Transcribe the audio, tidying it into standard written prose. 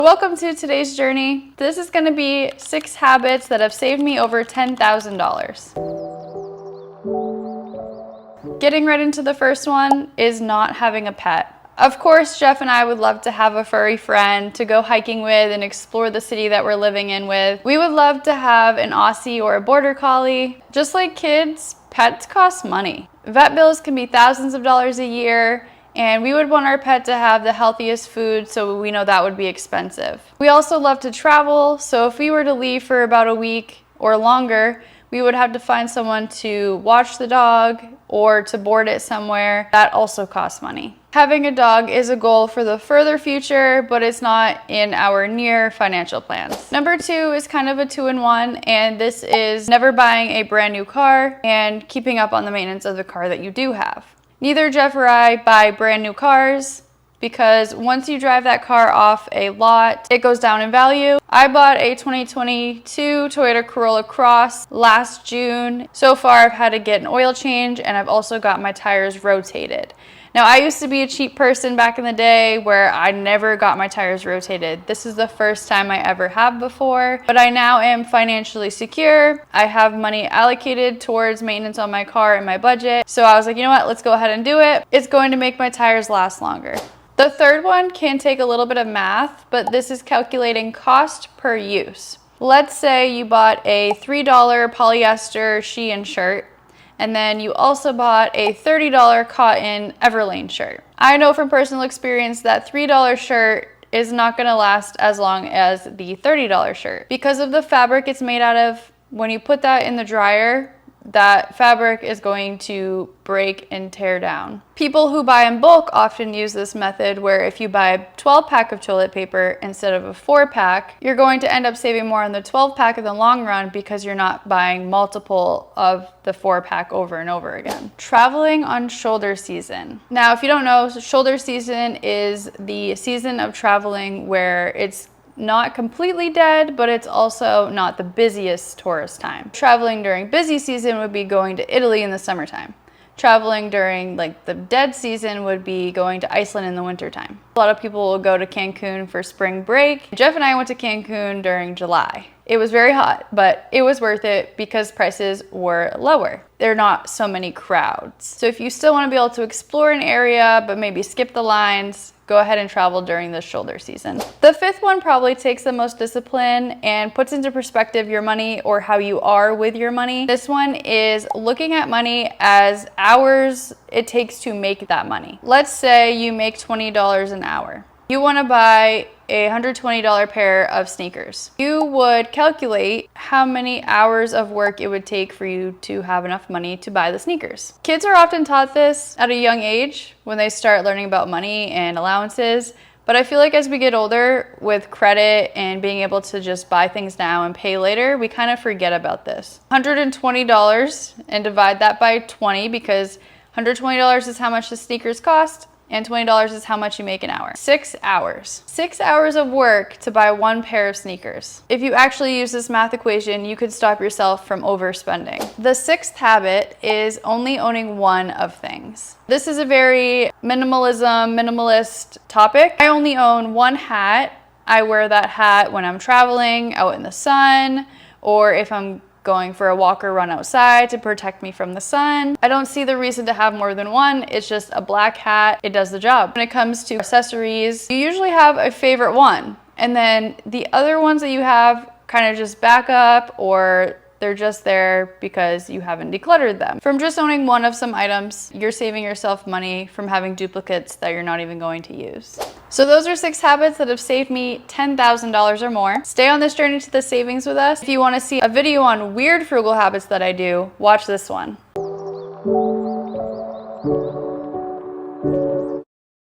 Welcome to today's journey. This is going to be 6 habits that have saved me over $10,000. Getting right into the first one is not having a pet. Of course, Jeff and I would love to have a furry friend to go hiking with and explore the city that we're living in with. We would love to have an Aussie or a border collie. Just like kids, pets cost money. Vet bills can be thousands of dollars a year, and we would want our pet to have the healthiest food, so we know that would be expensive. We also love to travel, so if we were to leave for about a week or longer, we would have to find someone to watch the dog or to board it somewhere. That also costs money. Having a dog is a goal for the further future, but it's not in our near financial plans. Number 2 is kind of a 2-in-1, and this is never buying a brand new car and keeping up on the maintenance of the car that you do have. Neither Jeff or I buy brand new cars because once you drive that car off a lot, it goes down in value. I bought a 2022 Toyota Corolla Cross last June. So far, I've had to get an oil change, and I've also got my tires rotated. Now, I used to be a cheap person back in the day where I never got my tires rotated. This is the first time I ever have before, but I now am financially secure. I have money allocated towards maintenance on my car and my budget. So I was like, you know what, let's go ahead and do it. It's going to make my tires last longer. The third one can take a little bit of math, but this is calculating cost per use. Let's say you bought a $3 polyester Shein shirt, and then you also bought a $30 cotton Everlane shirt. I know from personal experience that $3 shirt is not gonna last as long as the $30 shirt. Because of the fabric it's made out of, when you put that in the dryer, that fabric is going to break and tear down. People who buy in bulk often use this method where if you buy a 12-pack of toilet paper instead of a 4-pack, you're going to end up saving more on the 12-pack in the long run because you're not buying multiple of the 4-pack over and over again. Traveling on shoulder season. Now, if you don't know, shoulder season is the season of traveling where it's not completely dead, but it's also not the busiest tourist time. Traveling during busy season would be going to Italy in the summertime. Traveling during like the dead season would be going to Iceland in the wintertime. A lot of people will go to Cancun for spring break. Jeff and I went to Cancun during July. It was very hot, but it was worth it because prices were lower. There are not so many crowds. So if you still want to be able to explore an area, but maybe skip the lines, go ahead and travel during the shoulder season. The 5th one probably takes the most discipline and puts into perspective your money or how you are with your money. This one is looking at money as hours it takes to make that money. Let's say you make $20 an hour. You want to buy a $120 pair of sneakers. You would calculate how many hours of work it would take for you to have enough money to buy the sneakers. Kids are often taught this at a young age when they start learning about money and allowances, but I feel like as we get older with credit and being able to just buy things now and pay later, we kind of forget about this. $120 and divide that by 20 because $120 is how much the sneakers cost, and $20 is how much you make an hour. 6 hours. 6 hours of work to buy 1 pair of sneakers. If you actually use this math equation, you could stop yourself from overspending. The 6th habit is only owning one of things. This is a very minimalist topic. I only own one hat. I wear that hat when I'm traveling out in the sun, or if I'm going for a walk or run outside to protect me from the sun. I don't see the reason to have more than one. It's just a black hat. It does the job. When it comes to accessories, you usually have a favorite one, and then the other ones that you have kind of just back up, or they're just there because you haven't decluttered them. From just owning one of some items, you're saving yourself money from having duplicates that you're not even going to use. So those are 6 habits that have saved me $10,000 or more. Stay on this journey to the savings with us. If you want to see a video on weird frugal habits that I do, watch this one.